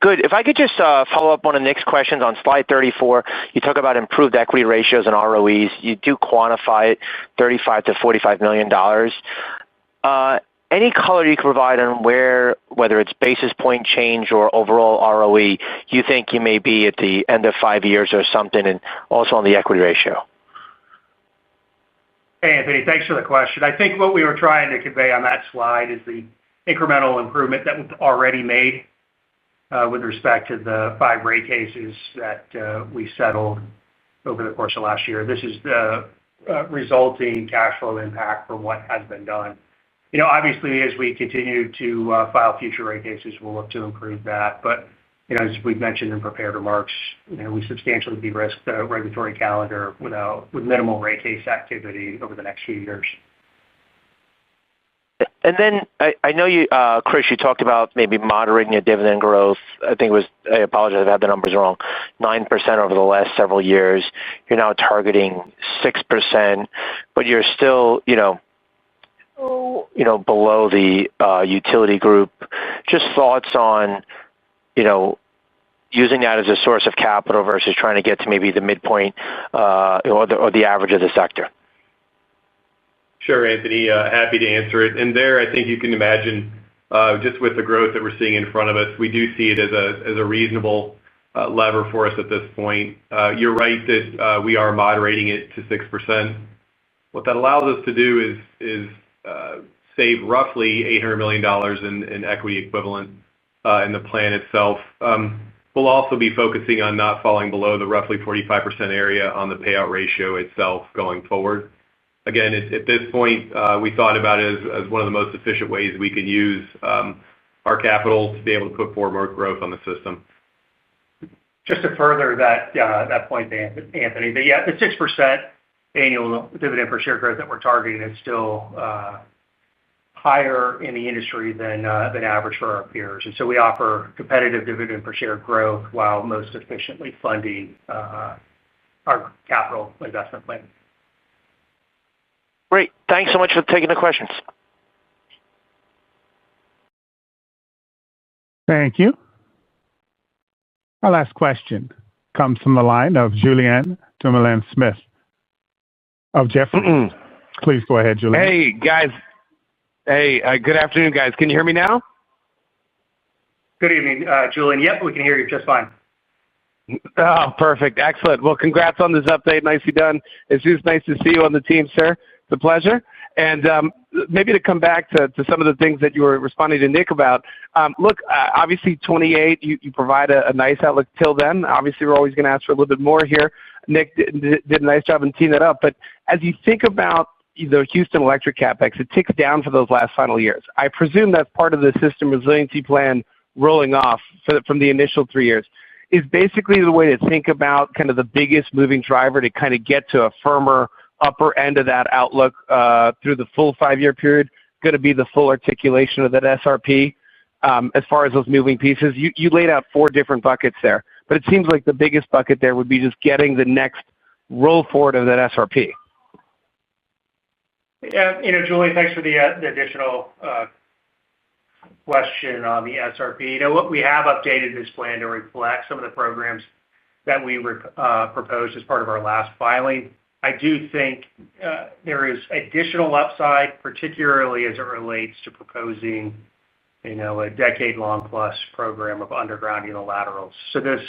Good. If I could just follow up on the next questions on slide 34, you talk about improved equity ratios and ROEs. You do quantify it, $35 to $45 million. Any color you can provide on whether it's basis point change or overall ROE, you think you may be at the end of 5 years or something, and also on the equity ratio? Hey, Anthony, thanks for the question. I think what we were trying to convey on that slide is the incremental improvement that we've already made with respect to the 5 rate cases that we settled over the course of last year. This is the resulting cash flow impact from what has been done. Obviously, as we continue to file future rate cases, we'll look to improve that. But, as we've mentioned in prepared remarks, we substantially de-risked the regulatory calendar with minimal rate case activity over the next few years. And then I know you, Chris, you talked about maybe moderating your dividend growth. I apologize if I have the numbers wrong, 9% over the last several years. You're now targeting 6%, but you're still, below the utility group. Just thoughts on, using that as a source of capital versus trying to get to maybe the midpoint or the average of the sector. Sure, Anthony. Happy to answer it. And there, I think you can imagine, just with the growth that we're seeing in front of us, we do see it as a reasonable lever for us at this point. You're right that we are moderating it to 6%. What that allows us to do is save roughly $800 million in equity equivalent in the plan itself. We'll also be focusing on not falling below the roughly 45% area on the payout ratio itself going forward. Again, at this point, we thought about it as one of the most efficient ways we can use our capital to be able to put forward more growth on the system. Just to further that point, Anthony, the 6% annual dividend per share growth that we're targeting is still higher in the industry than average for our peers. And so we offer competitive dividend per share growth while most efficiently funding our capital investment plan. Great. Thanks so much for taking the questions. Thank you. Our last question comes from the line of Julien Dumoulin-Smith of Jefferies. Please go ahead, Julien. Hey, guys. Hey, good afternoon, guys. Can you hear me now? Good evening, Julien. Yep, we can hear you just fine. Oh, perfect. Excellent. Well, congrats on this update. Nicely done. It's just nice to see you on the team, sir. It's a pleasure. And maybe to come back to some of the things that you were responding to Nick about. Look, obviously, 28, you provide a nice outlook till then. Obviously, we're always going to ask for a little bit more here. Nick did a nice job in teeing that up. But as you think about the Houston Electric CapEx, it ticks down for those last final years. I presume that's part of the system resiliency plan rolling off from the initial 3 years. Is basically the way to think about kind of the biggest moving driver to kind of get to a firmer upper end of that outlook through the full 5-year period going to be the full articulation of that SRP as far as those moving pieces? You laid out 4 different buckets there, but it seems like the biggest bucket there would be just getting the next roll forward of that SRP. Yeah, Julie, thanks for the additional question on the SRP. What we have updated this plan to reflect some of the programs that we proposed as part of our last filing. I do think there is additional upside, particularly as it relates to proposing, a decade-long plus program of underground unilaterals. So this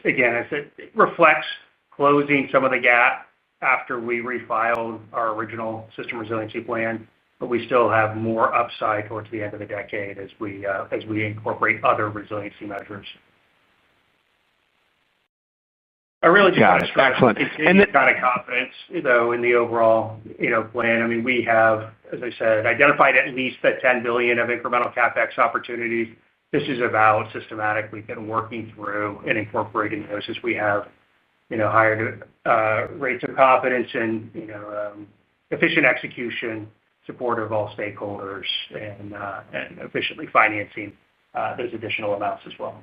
again, it reflects closing some of the gap after we refiled our original system resiliency plan, but we still have more upside towards the end of the decade as we incorporate other resiliency measures. I really just want to stress excellent. And that kind of confidence, though, in the overall, plan. I mean, we have, as I said, identified at least the $10 billion of incremental CapEx opportunities. This is about systematically been working through and incorporating those as we have, higher rates of confidence and, efficient execution, support of all stakeholders, and efficiently financing those additional amounts as well.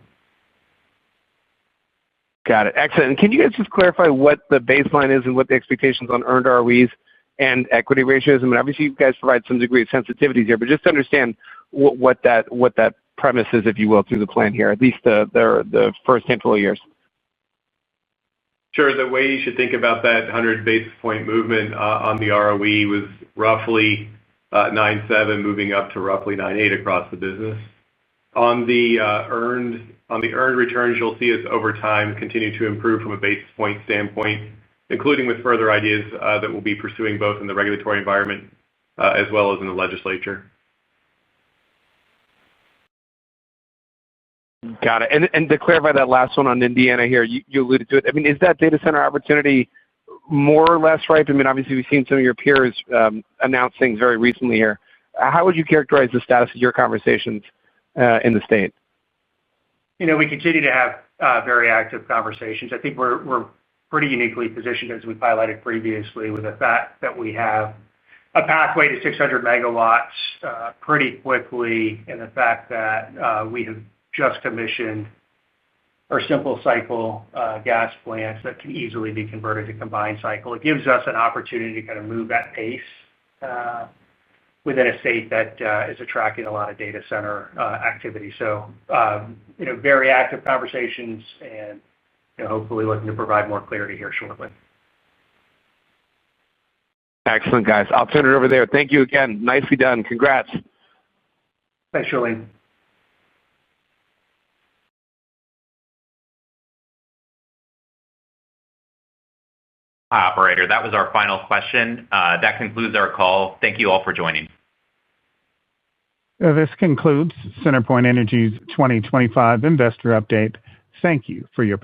Got it. Excellent. And can you guys just clarify what the baseline is and what the expectations on earned ROEs and equity ratios? I mean, obviously, you guys provide some degree of sensitivities here, but just to understand what that premise is, if you will, through the plan here, at least the first handful of years. Sure. The way you should think about that 100 basis point movement on the ROE was roughly 9.7, moving up to roughly 9.8 across the business. On the earned returns, you'll see us over time continue to improve from a basis point standpoint, including with further ideas that we'll be pursuing both in the regulatory environment as well as in the legislature. Got it. And to clarify that last one on Indiana here, you alluded to it. I mean, is that data center opportunity more or less ripe? I mean, obviously, we've seen some of your peers announce things very recently here. How would you characterize the status of your conversations in the state? We continue to have very active conversations. I think we're pretty uniquely positioned, as we've highlighted previously, with the fact that we have a pathway to 600 megawatts pretty quickly, and the fact that we have just commissioned our simple cycle gas plants that can easily be converted to combined cycle. It gives us an opportunity to kind of move that pace within a state that is attracting a lot of data center activity. So, very active conversations, and hopefully looking to provide more clarity here shortly. Excellent, guys. I'll turn it over there. Thank you again. Nicely done. Congrats. Thanks, Julian. Operator, that was our final question. That concludes our call. Thank you all for joining. This concludes CenterPoint Energy's 2025 investor update. Thank you for your participation.